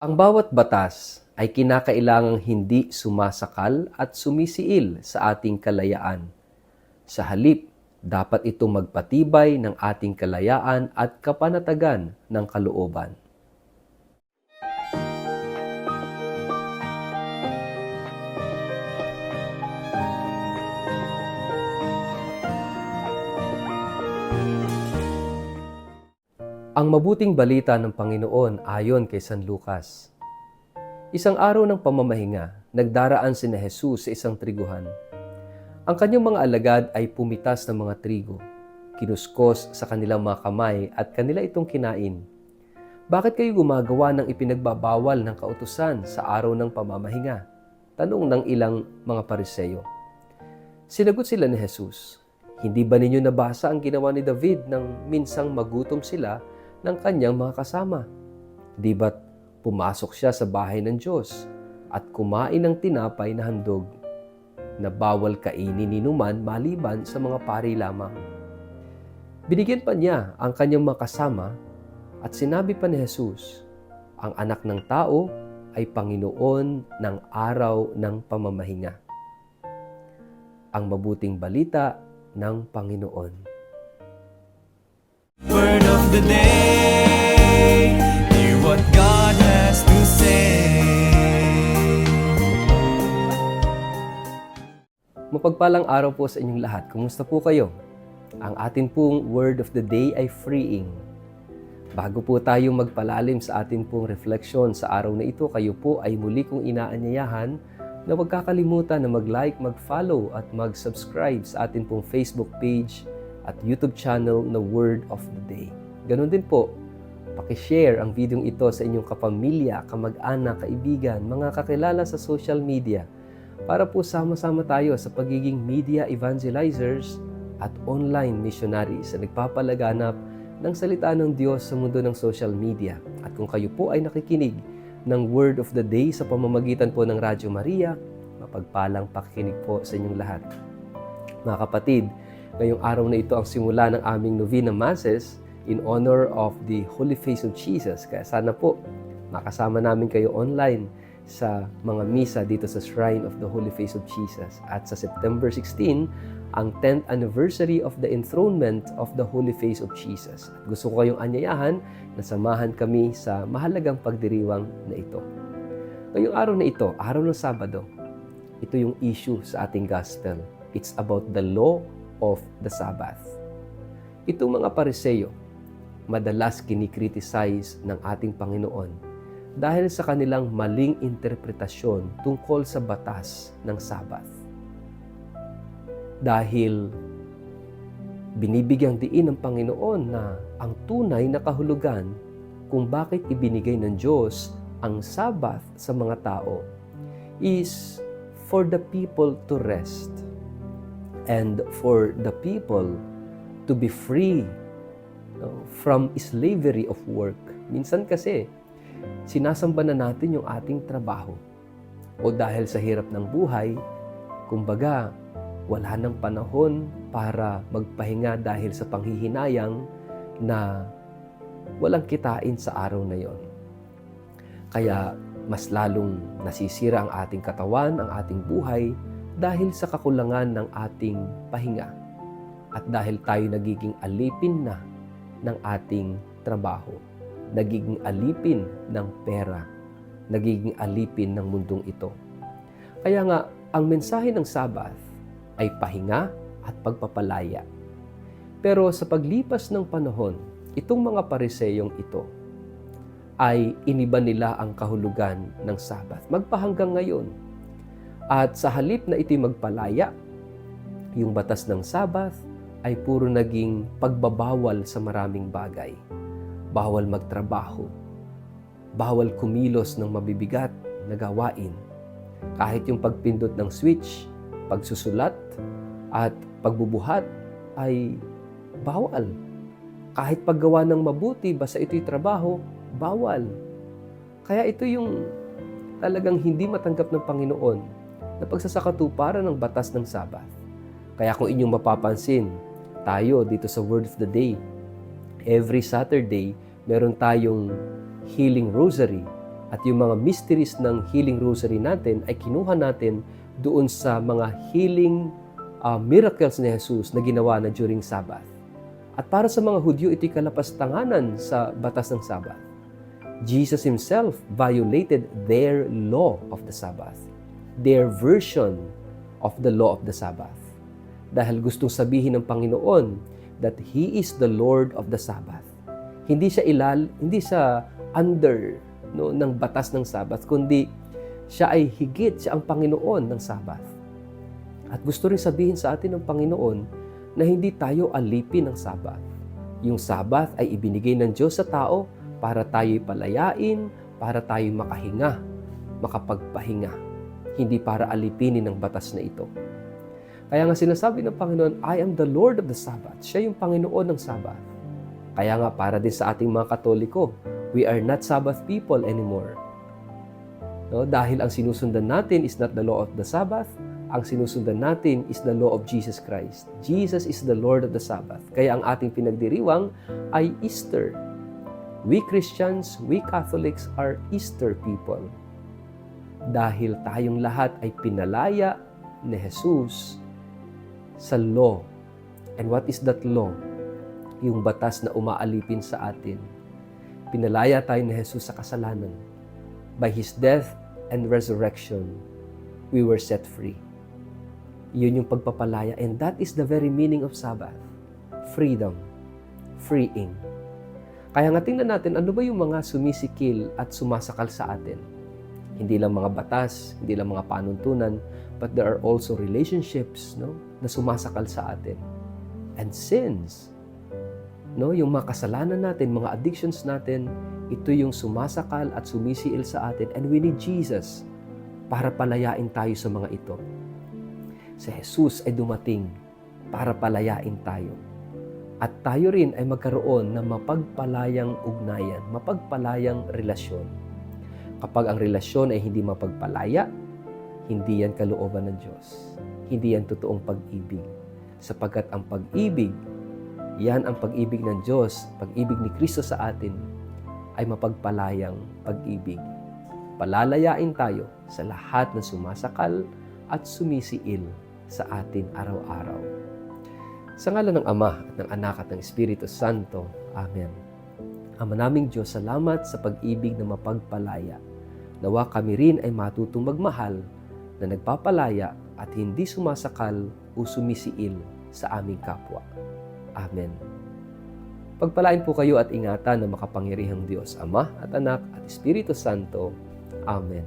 Ang bawat batas ay kinakailangang hindi sumasakal at sumisiil sa ating kalayaan. Sa halip, dapat ito magpatibay ng ating kalayaan at kapanatagan ng kalooban. Ang mabuting balita ng Panginoon ayon kay San Lucas. Isang araw ng pamamahinga, nagdaraan sina Jesus sa isang triguhan. Ang kanyang mga alagad ay pumitas ng mga trigo, kinuskos sa kanilang mga kamay at kanila itong kinain. Bakit kayo gumagawa ng ipinagbabawal ng kautusan sa araw ng pamamahinga? Tanong ng ilang mga Pariseyo. Sinagot sila ni Jesus, hindi ba ninyo nabasa ang ginawa ni David nang minsang magutom sila ng kanyang mga kasama? Di ba't pumasok siya sa bahay ng Diyos at kumain ng tinapay na handog na bawal kainin ni numan maliban sa mga pari lamang? Binigyan pa niya ang kanyang mga kasama at sinabi pa ni Jesus, ang anak ng tao ay Panginoon ng araw ng pamamahinga. Ang mabuting balita ng Panginoon. Word of the day, hear what God has to say. Mapagpalang araw po sa inyong lahat. Kumusta po kayo? Ang atin pong word of the day ay freeing. Bago po tayo magpalalim sa atin pong refleksyon sa araw na ito, kayo po ay muli kong inaanyayahan na huwag kakalimutan na mag-like, mag-follow at mag-subscribe sa atin pong Facebook page at YouTube channel na Word of the Day. Ganon din po, pakishare ang videong ito sa inyong kapamilya, kamag-anak, kaibigan, mga kakilala sa social media para po sama-sama tayo sa pagiging media evangelizers at online missionaries na nagpapalaganap ng salita ng Diyos sa mundo ng social media. At kung kayo po ay nakikinig ng Word of the Day sa pamamagitan po ng Radyo Maria, mapagpalang pakikinig po sa inyong lahat. Mga kapatid, ngayong araw na ito ang simula ng aming Novena Masses in honor of the Holy Face of Jesus. Kaya sana po makasama namin kayo online sa mga misa dito sa Shrine of the Holy Face of Jesus. At sa September 16, ang 10th anniversary of the enthronement of the Holy Face of Jesus. At gusto ko kayong anyayahan na samahan kami sa mahalagang pagdiriwang na ito. Ngayong araw na ito, araw ng Sabado, ito yung issue sa ating gospel. It's about the law of the Sabbath. Itong mga Pariseyo, madalas kinikriticize ng ating Panginoon dahil sa kanilang maling interpretasyon tungkol sa batas ng Sabbath. Dahil binibigyang diin ng Panginoon na ang tunay na kahulugan kung bakit ibinigay ng Diyos ang Sabbath sa mga tao is for the people to rest and for the people to be free from slavery of work. Minsan kasi, sinasamba na natin yung ating trabaho. O dahil sa hirap ng buhay, kumbaga, wala nang panahon para magpahinga dahil sa panghihinayang na walang kitain sa araw na yon. Kaya mas lalong nasisira ang ating katawan, ang ating buhay dahil sa kakulangan ng ating pahinga at dahil tayo nagiging alipin na ng ating trabaho, nagiging alipin ng pera, nagiging alipin ng mundong ito. Kaya nga, ang mensahe ng Sabbath ay pahinga at pagpapalaya. Pero sa paglipas ng panahon, itong mga Pariseyong ito ay iniba nila ang kahulugan ng Sabbath magpahanggang ngayon. At sa halip na ito'y magpalaya, yung batas ng Sabbath ay puro naging pagbabawal sa maraming bagay. Bawal magtrabaho, bawal kumilos ng mabibigat na gawain. Kahit yung pagpindot ng switch, pagsusulat, at pagbubuhat ay bawal. Kahit paggawa ng mabuti, basta ito'y trabaho, bawal. Kaya ito yung talagang hindi matanggap ng Panginoon na pagsasakatuparan ng batas ng Sabbath. Kaya kung inyong mapapansin, tayo dito sa Word of the Day, every Saturday, meron tayong healing rosary At yung mga mysteries ng healing rosary natin ay kinuha natin doon sa mga healing miracles ni Jesus na ginawa na during Sabbath. At para sa mga Hudyo, ito'y kalapastanganan sa batas ng Sabbath. Jesus Himself violated their law of the Sabbath, their version of the law of the Sabbath. Dahil gustong sabihin ng Panginoon that He is the Lord of the Sabbath. Hindi siya under ng batas ng Sabbath, kundi siya ay higit, siya ang Panginoon ng Sabbath. At gusto rin sabihin sa atin ng Panginoon na hindi tayo alipin ng Sabbath. Yung Sabbath ay ibinigay ng Diyos sa tao para tayo'y palayain, para tayo'y makahinga, makapagpahinga. Hindi para alipinin ng batas na ito. Kaya nga sinasabi ng Panginoon, I am the Lord of the Sabbath. Siya yung Panginoon ng Sabbath. Kaya nga para din sa ating mga Katoliko, we are not Sabbath people anymore. Dahil ang sinusundan natin is not the law of the Sabbath, ang sinusundan natin is the law of Jesus Christ. Jesus is the Lord of the Sabbath. Kaya ang ating pinagdiriwang ay Easter. We Christians, we Catholics are Easter people. Dahil tayong lahat ay pinalaya ni Jesus sa law. And what is that law? Yung batas na umaalipin sa atin. Pinalaya tayo ni Jesus sa kasalanan. By His death and resurrection, we were set free. Yun yung pagpapalaya. And that is the very meaning of Sabbath. Freedom. Freeing. Kaya nga tingnan natin, ano ba yung mga sumisikil at sumasakal sa atin? Hindi lang mga batas, hindi lang mga panuntunan, but there are also relationships na sumasakal sa atin. And sins. Yung mga kasalanan natin, mga addictions natin, ito yung sumasakal at sumisiil sa atin. And we need Jesus para palayain tayo sa mga ito. Si Jesus ay dumating para palayain tayo. At tayo rin ay magkaroon ng mapagpalayang ugnayan, mapagpalayang relasyon. Kapag ang relasyon ay hindi mapagpalaya, hindi yan kalooban ng Diyos. Hindi yan totoong pag-ibig. Sapagkat ang pag-ibig, yan ang pag-ibig ng Diyos, pag-ibig ni Kristo sa atin, ay mapagpalayang pag-ibig. Palalayain tayo sa lahat ng sumasakal at sumisiil sa atin araw-araw. Sa ngalan ng Ama at ng Anak at ng Espiritu Santo. Amen. Ama naming Diyos, salamat sa pag-ibig na mapagpalaya. Nawa kami rin ay matutong magmahal na nagpapalaya at hindi sumasakal o sumisiil sa aming kapwa. Amen. Pagpalain po kayo at ingatan ng makapangyarihang Diyos, Ama at Anak at Espiritu Santo. Amen.